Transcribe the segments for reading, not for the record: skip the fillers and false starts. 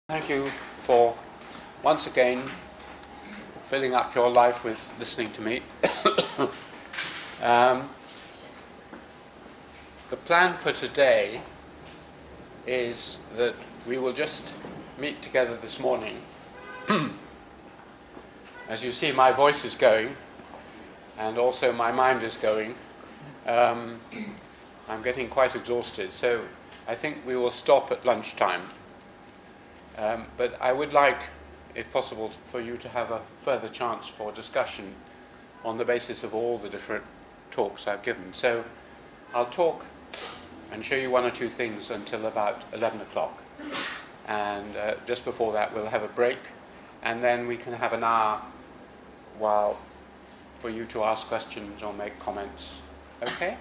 Thank you for once again filling up your life with listening to me. The plan for today is that we will just meet together this morning. As you see, my voice is going and also my mind is going. I'm getting quite exhausted, so I think we will stop at lunchtime. But I would like, if possible, for you to have a further chance for discussion on the basis of all the different talks I've given. So I'll talk and show you one or two things until about 11 o'clock. And just before that, we'll have a break. And then we can have an hour for you to ask questions or make comments. Okay?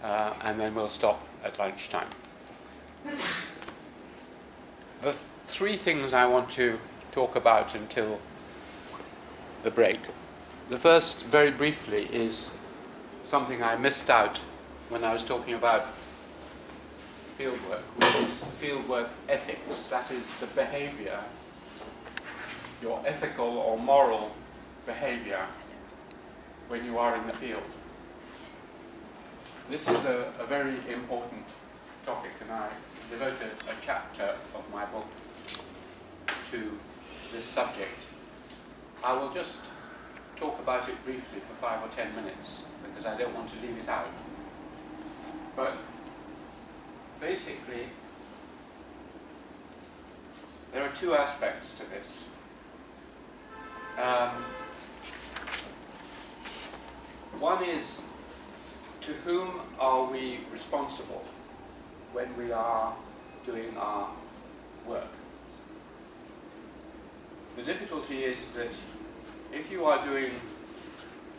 And then we'll stop at lunchtime. The three things I want to talk about until the break. The first, very briefly, is something I missed out when I was talking about fieldwork, which is fieldwork ethics. That is the behavior, your ethical or moral behavior when you are in the field. This is a very important topic, and I devoted a chapter of my book to this subject. I will just talk about it briefly for 5 or 10 minutes because I don't want to leave it out. But basically, there are two aspects to this. One is, to whom are we responsible when we are doing our work? The difficulty is that if you are doing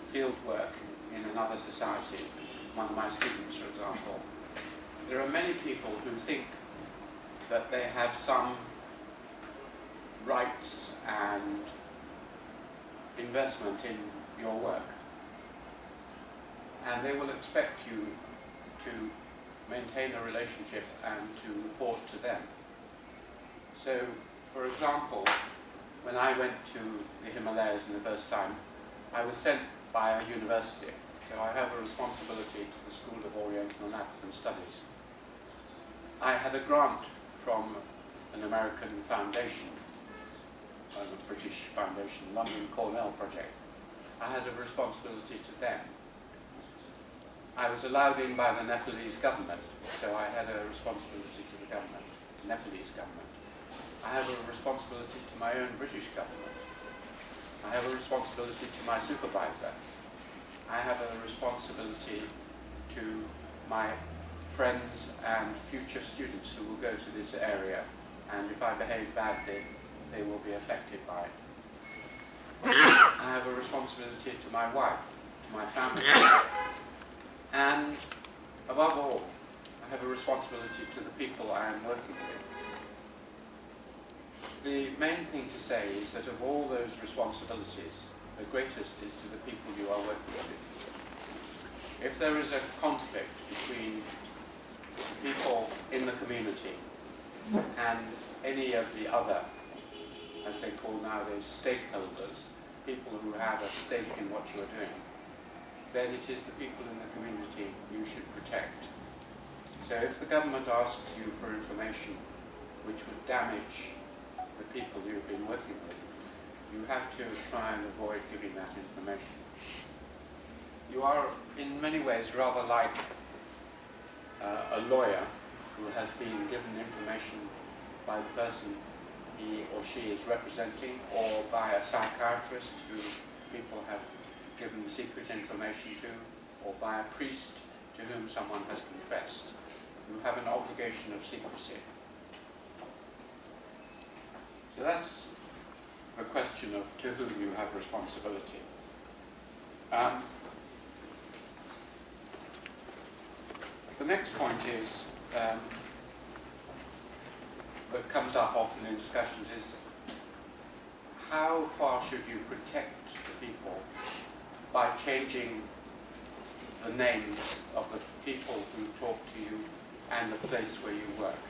field work in another society, one of my students, for example, there are many people who think that they have some rights and investment in your work. And they will expect you to maintain a relationship and to report to them. So, for example, when I went to the Himalayas the first time, I was sent by a university. So I have a responsibility to the School of Oriental and African Studies. I had a grant from an American foundation, a British foundation, London Cornell Project. I had a responsibility to them. I was allowed in by the Nepalese government, so I had a responsibility to the government, the Nepalese government. I have a responsibility to my own British government. I have a responsibility to my supervisor. I have a responsibility to my friends and future students who will go to this area, and if I behave badly, they will be affected by it. I have a responsibility to my wife, to my family. And above all, I have a responsibility to the people I am working with. The main thing to say is that of all those responsibilities, the greatest is to the people you are working with. If there is a conflict between the people in the community and any of the other, as they call nowadays, stakeholders, people who have a stake in what you are doing, then it is the people in the community you should protect. So if the government asks you for information which would damage the people you've been working with, you have to try and avoid giving that information. You are in many ways rather like a lawyer who has been given information by the person he or she is representing, or by a psychiatrist who people have given secret information to, or by a priest to whom someone has confessed. You have an obligation of secrecy. So that's the question of to whom you have responsibility. The next point is, that comes up often in discussions, is how far should you protect the people by changing the names of the people who talk to you and the place where you work.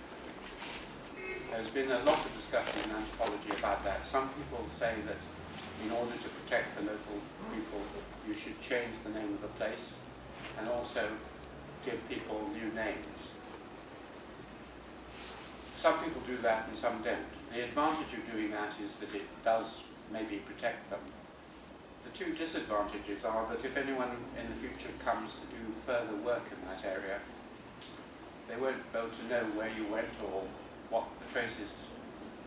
There's been a lot of discussion in anthropology about that. Some people say that in order to protect the local people, you should change the name of the place and also give people new names. Some people do that and some don't. The advantage of doing that is that it does maybe protect them. The two disadvantages are that if anyone in the future comes to do further work in that area, they won't be able to know where you went or what the traces,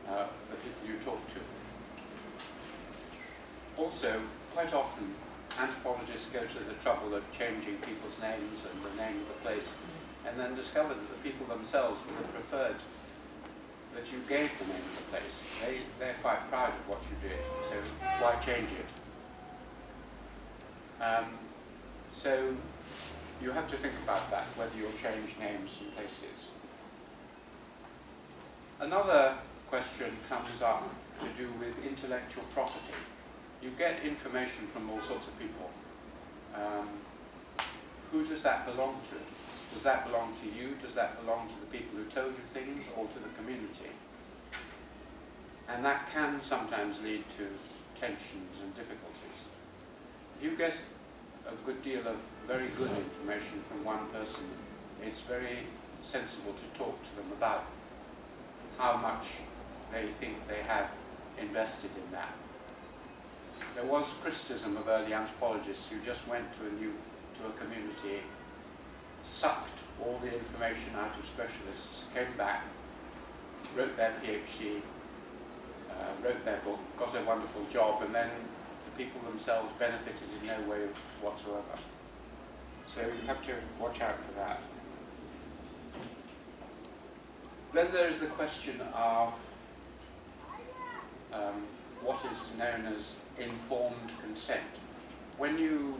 the people you talked to. Also, quite often, anthropologists go to the trouble of changing people's names and the name of the place, and then discover that the people themselves would have preferred that you gave the name of the place. They're quite proud of what you did, so why change it? So you have to think about that, whether you'll change names and places. Another question comes up to do with intellectual property. You get information from all sorts of people. Who does that belong to? Does that belong to you? Does that belong to the people who told you things, or to the community? And that can sometimes lead to tensions and difficulties. If you get a good deal of very good information from one person, it's very sensible to talk to them about how much they think they have invested in that. There was criticism of early anthropologists who just went to a community, sucked all the information out of specialists, came back, wrote their PhD, wrote their book, got a wonderful job, and then the people themselves benefited in no way whatsoever. So you have to watch out for that. Then there is the question of what is known as informed consent. When you,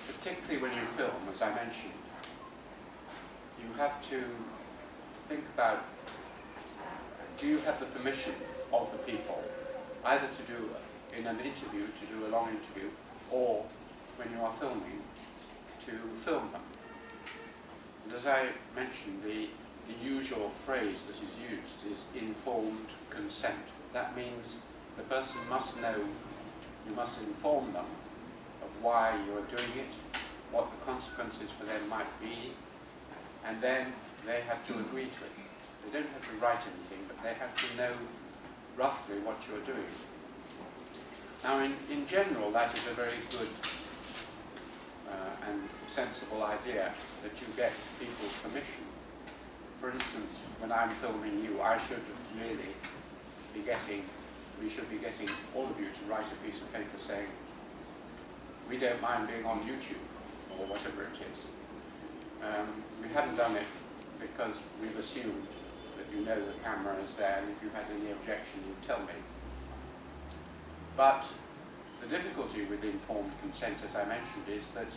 particularly when you film, as I mentioned, you have to think about, do you have the permission of the people, either to do in an interview, to do a long interview, or when you are filming, to film them. And as I mentioned, the usual phrase that is used is informed consent. That means the person must know, you must inform them of why you are doing it, what the consequences for them might be, and then they have to agree to it. They don't have to write anything, but they have to know roughly what you're doing. Now, in general, that is a very good and sensible idea, that you get people's permission. For instance, when I'm filming you, I should really be getting, we should be getting all of you to write a piece of paper saying, we don't mind being on YouTube, or whatever it is. We haven't done it because we've assumed that you know the camera is there, and if you had any objection, you'd tell me. But the difficulty with informed consent, as I mentioned, is that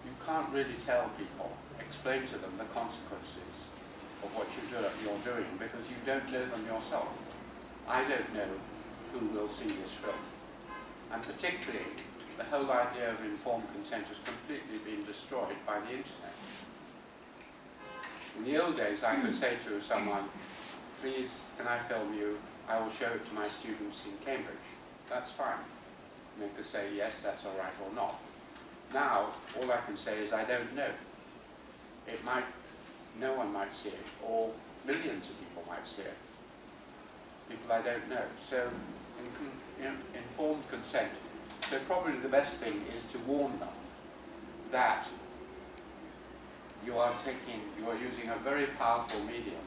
you can't really tell people, explain to them the consequences of what you're doing, because you don't know them yourself. I don't know who will see this film. And particularly, the whole idea of informed consent has completely been destroyed by the internet. In the old days, I could say to someone, please, can I film you? I will show it to my students in Cambridge. That's fine. And they could say, yes, that's all right, or not. Now, all I can say is, I don't know. It might, no one might see it, or millions of people might see it. People I don't know. So, informed consent. So probably the best thing is to warn them that you are using a very powerful medium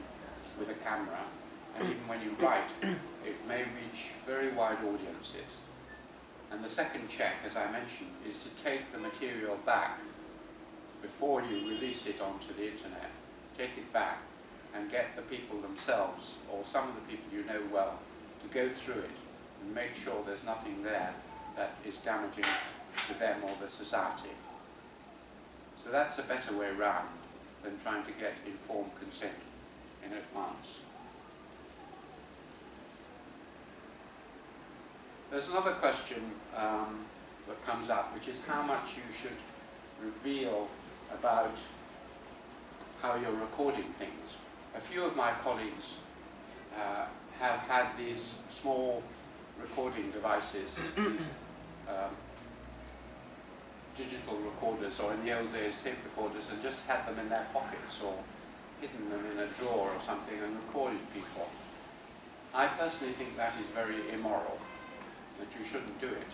with a camera, and even when you write, it may reach very wide audiences. And the second check, as I mentioned, is to take the material back before you release it onto the internet. Take it back and get the people themselves, or some of the people you know well, to go through it and make sure there's nothing there that is damaging to them or the society. So that's a better way round than trying to get informed consent in advance. There's another question that comes up, which is how much you should reveal about how you're recording things. A few of my colleagues have had these small recording devices, these digital recorders, or in the old days tape recorders, and just had them in their pockets or hidden them in a drawer or something and recorded people. I personally think that is very immoral, that you shouldn't do it.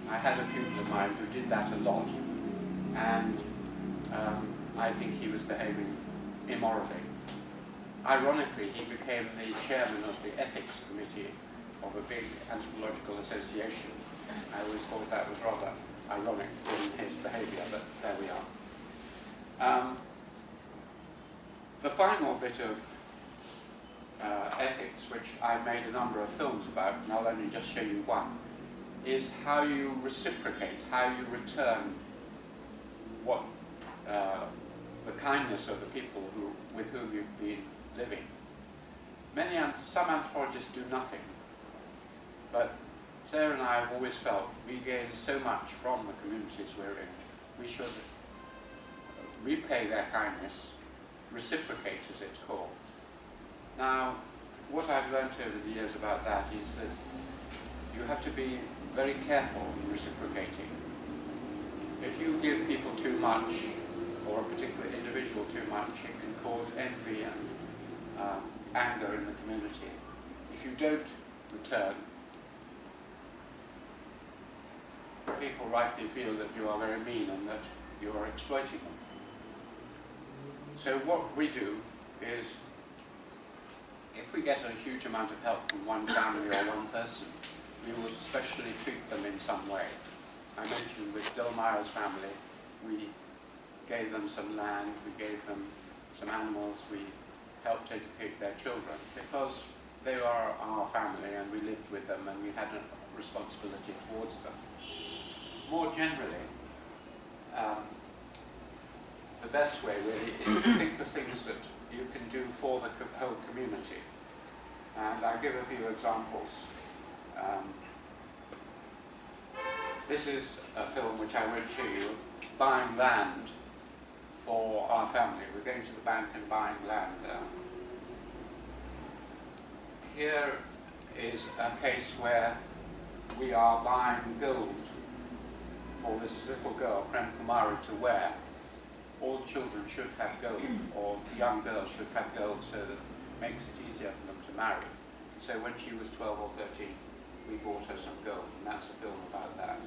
I had a pupil of mine who did that a lot, and I think he was behaving immorally. Ironically, he became the chairman of the ethics committee of a big anthropological association. I always thought that was rather ironic in his behaviour, but there we are. The final bit of ethics, which I made a number of films about, and I'll only just show you one, is how you reciprocate, how you return what the kindness of the people with whom you've been living. Some anthropologists do nothing, but Sarah and I have always felt we gain so much from the communities we're in. We should repay their kindness, reciprocate as it's called. Now, what I've learned over the years about that is that you have to be very careful in reciprocating. If you give people too much, or a particular individual too much, it can cause envy and anger in the community. If you don't return, people rightly feel that you are very mean and that you are exploiting them. So what we do is, if we get a huge amount of help from one family or one person, we will especially treat them in some way. I mentioned with Dilmeyer's family, we gave them some land, we gave them some animals, we helped educate their children, because they are our family and we lived with them and we had a responsibility towards them. More generally, the best way really is to think of things that you can do for the whole community. And I'll give a few examples. This is a film which I won't show you, buying land for our family. We're going to the bank and buying land there. Here is a case where we are buying gold for this little girl, Prem Kumari, to wear. All children should have gold, or young girls should have gold, so that it makes it easier for them to marry. So when she was 12 or 13, we bought her some gold, and that's a film about that.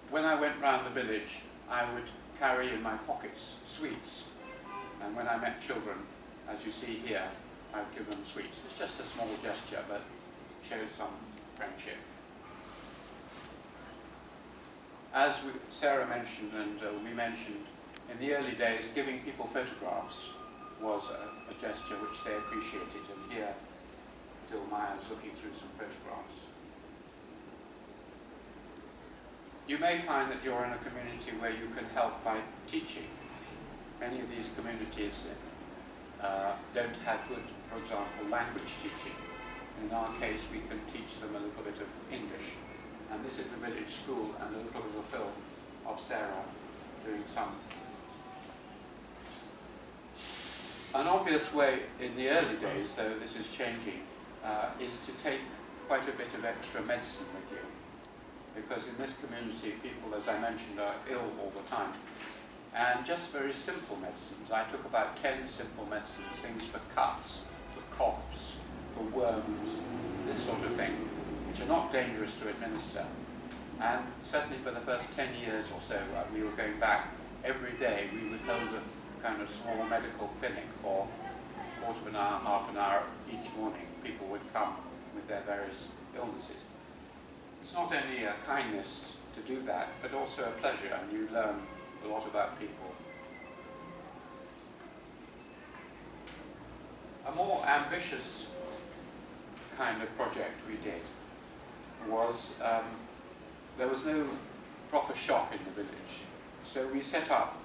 When I went round the village, I would carry in my pockets sweets, and when I met children, as you see here, I would give them sweets. It's just a small gesture, but shows some friendship. As Sarah mentioned, and we mentioned, in the early days, giving people photographs was a gesture which they appreciated, and here Dilmeyer is looking through some photographs. You may find that you're in a community where you can help by teaching. Many of these communities don't have good, for example, language teaching. In our case, we can teach them a little bit of English. And this is the village school, and a little bit of a film of Sarah doing some. An obvious way in the early days, though this is changing, is to take quite a bit of extra medicine with you. Because in this community, people, as I mentioned, are ill all the time. And just very simple medicines. I took about 10 simple medicines, things for cuts, for coughs, for worms, this sort of thing, which are not dangerous to administer. And certainly for the first 10 years or so, we were going back every day. We would hold a kind of small medical clinic for a quarter of an hour, half an hour each morning. People would come with their various illnesses. It's not only a kindness to do that, but also a pleasure, and you learn a lot about people. A more ambitious kind of project we did was, there was no proper shop in the village, so we set up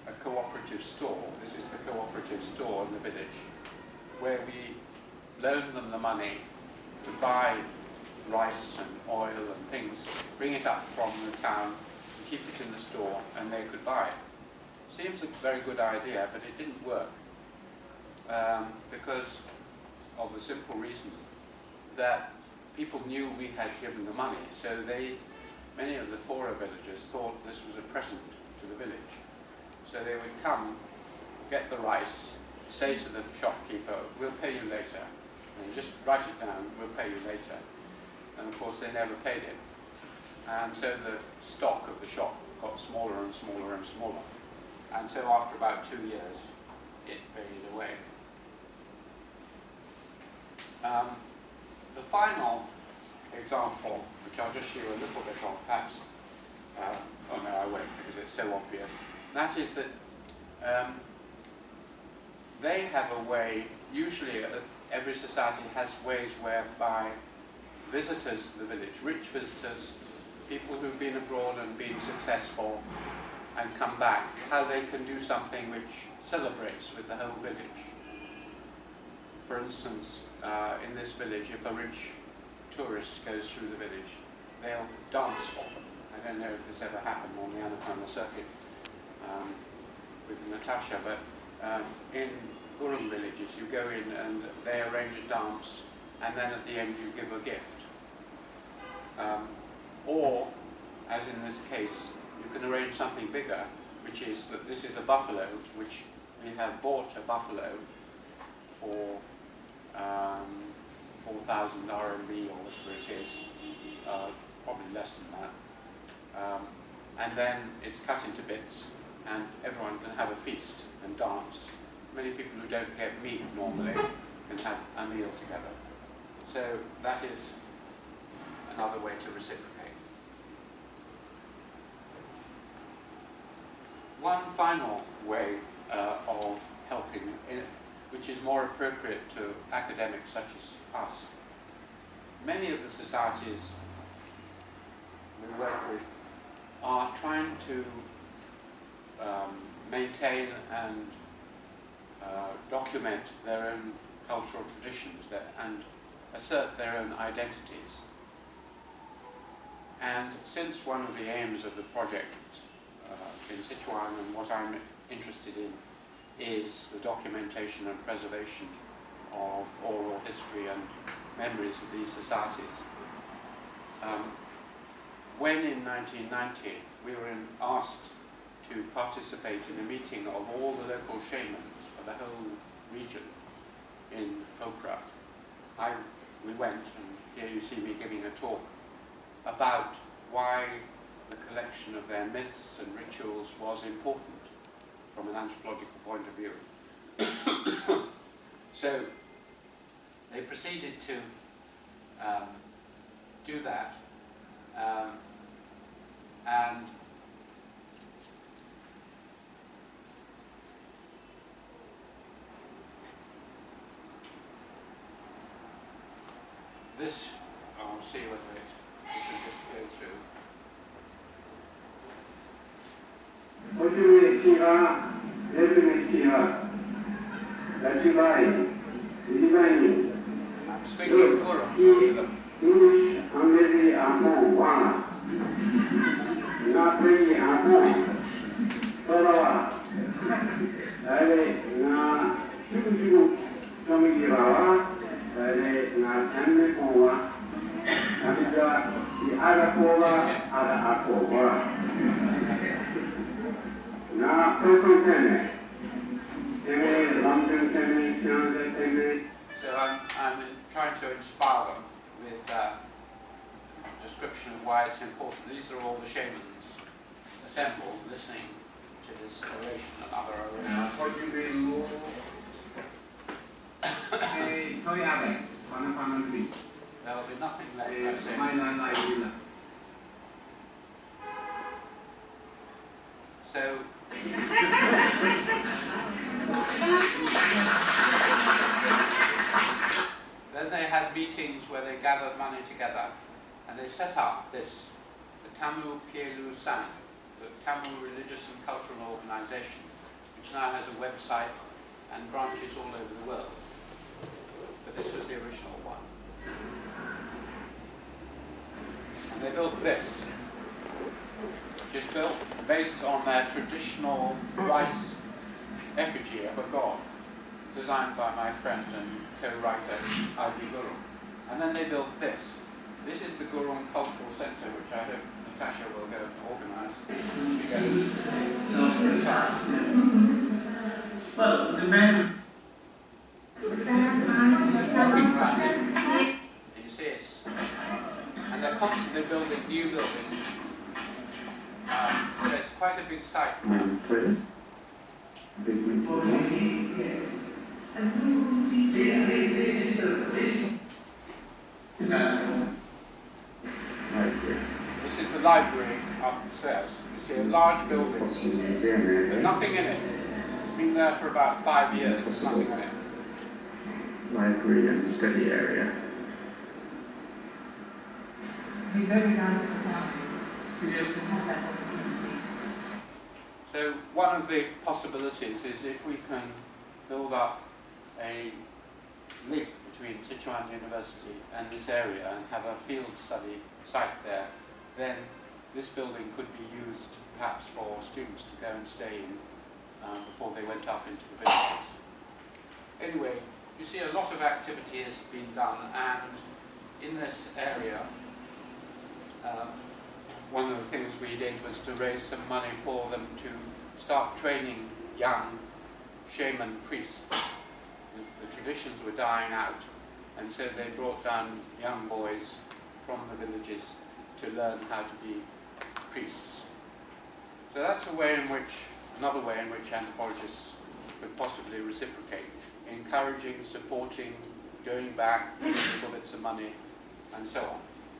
a cooperative store. This is the cooperative store in the village, where we loaned them the money to buy rice and oil and things, bring it up from the town, keep it in the store, and they could buy it. Seems a very good idea, but it didn't work. because of the simple reason that people knew we had given the money, so many of the poorer villagers thought this was a present to the village. So they would come, get the rice, say to the shopkeeper, we'll pay you later, and just write it down, we'll pay you later. And of course they never paid it. And so the stock of the shop got smaller and smaller and smaller. And so after about 2 years, it faded away. The final example, which I'll just show you a little bit of, perhaps, oh no, I won't because it's so obvious, that is that they have a way, usually every society has ways whereby visitors to the village, rich visitors, people who've been abroad and been successful and come back, how they can do something which celebrates with the whole village. For instance, in this village, if a rich tourist goes through the village, they'll dance for them. I don't know if this ever happened on the Annapurna circuit with Natasha, but in Gurung villages you go in and they arrange a dance, and then at the end you give a gift. Or, as in this case, you can arrange something bigger, which is that this is a buffalo, which we have bought a buffalo for 4,000 RMB or whatever it is, probably less than that. And then it's cut into bits, and everyone can have a feast and dance. Many people who don't get meat normally can have a meal together. So that is another way to reciprocate. One final way of helping, which is more appropriate to academics such as us. Many of the societies we work with are trying to maintain and document their own cultural traditions and assert their own identities. And since one of the aims of the project in Sichuan, and what I'm interested in, is the documentation and preservation of oral history and memories of these societies. When in 1990 we were asked to participate in a meeting of all the local shamans for the whole region in Pokhara, we went, and here you see me giving a talk about why the collection of their myths and rituals was important from an anthropological point of view. So they proceeded to do that, and this, I'll see whether we can just go through. I'm speaking Kuru. So I'm trying to inspire them with a description of why it's important. These are all the shamans assembled, listening to this oration and other orations. There will be nothing left, I say. So, then they had meetings where they gathered money together, and they set up this, the TAMUK, the Tamil Religious and Cultural Organization, which now has a website and branches all over the world. But this was the original one. And they built this, which is built based on their traditional rice effigy of a god. designed by my friend and co-writer Ivy Gurung. And then they built this. This is the Gurung Cultural Centre, which I hope Natasha will go and organise. Well, the man... You see it's... And they're constantly building new buildings. So it's quite a big site. This is the library upstairs. You see a large building, but nothing in it. It's been there for about 5 years, there's nothing in it. Library and study area. It'd be very nice for families to be able to have that opportunity. So one of the possibilities is if we can build up a link between Sichuan University and this area and have a field study site there, then this building could be used perhaps for students to go and stay in before they went up into the villages. Anyway, you see a lot of activity has been done, and in this area one of the things we did was to raise some money for them to start training young shaman priests. The traditions were dying out, and so they brought down young boys from the villages to learn how to be priests. So that's a way in which, another way in which anthropologists could possibly reciprocate, encouraging, supporting, going back, giving little bits of money, and so on.